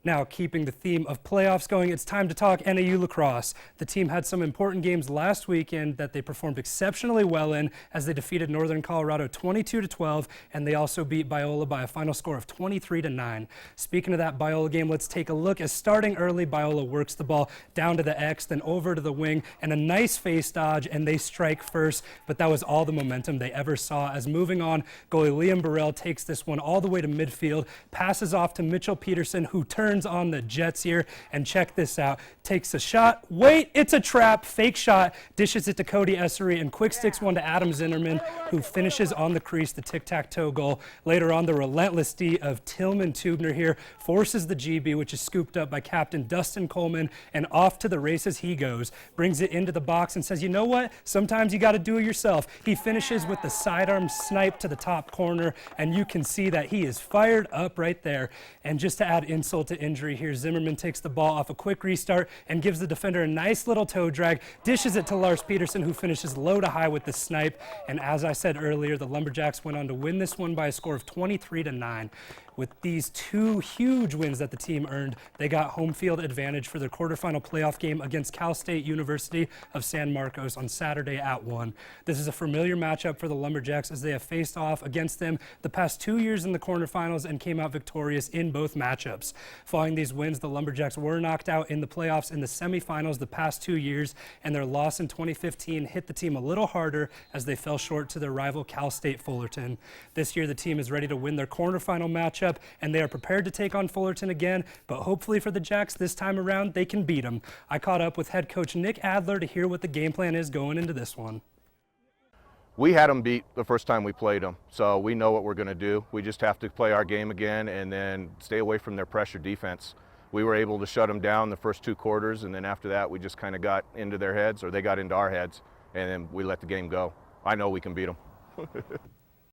Now, keeping the theme of playoffs going, it's time to talk NAU lacrosse. The team had some important games last weekend that they performed exceptionally well in as they defeated Northern Colorado 22-12, and they also beat Biola by a final score of 23-9. Speaking of that Biola game, let's take a look as starting early, Biola works the ball down to the X, then over to the wing, and a nice face dodge, and they strike first, but that was all the momentum they ever saw. As moving on, goalie Liam Burrell takes this one all the way to midfield, passes off to Mitchell Peterson, who turns on the Jets here, and check this out, takes a shot, wait, it's a trap, fake shot, dishes it to Cody Essery, and quick sticks one to Adam Zinnerman, who finishes on the crease, the tic-tac-toe goal. Later on, the relentless D of Tillman Tubner here forces the GB, which is scooped up by captain Dustin Coleman, and off to the races he goes, brings it into the box and says, you know what, sometimes you got to do it yourself. He finishes with the sidearm snipe to the top corner, and you can see that he is fired up right there. And just to add insult to injury here, Zimmerman takes the ball off a quick restart and gives the defender a nice little toe drag, dishes it to Lars Peterson, who finishes low to high with the snipe. And as I said earlier, the Lumberjacks went on to win this one by a score of 23-9. With these two huge wins that the team earned, they got home field advantage for their quarterfinal playoff game against Cal State University of San Marcos on Saturday at 1. This is a familiar matchup for the Lumberjacks as they have faced off against them the past 2 years in the quarterfinals and came out victorious in both matchups. Following these wins, the Lumberjacks were knocked out in the playoffs in the semifinals the past 2 years, and their loss in 2015 hit the team a little harder as they fell short to their rival Cal State Fullerton. This year, the team is ready to win their quarterfinal matchup, and they are prepared to take on Fullerton again, but hopefully for the Jacks this time around, they can beat them. I caught up with head coach Nick Adler to hear what the game plan is going into this one. We had them beat the first time we played them, so we know what we're going to do. We just have to play our game again and then stay away from their pressure defense. We were able to shut them down the first 2 quarters, and then after that, we just kind of got into their heads, or they got into our heads, and then we let the game go. I know we can beat them.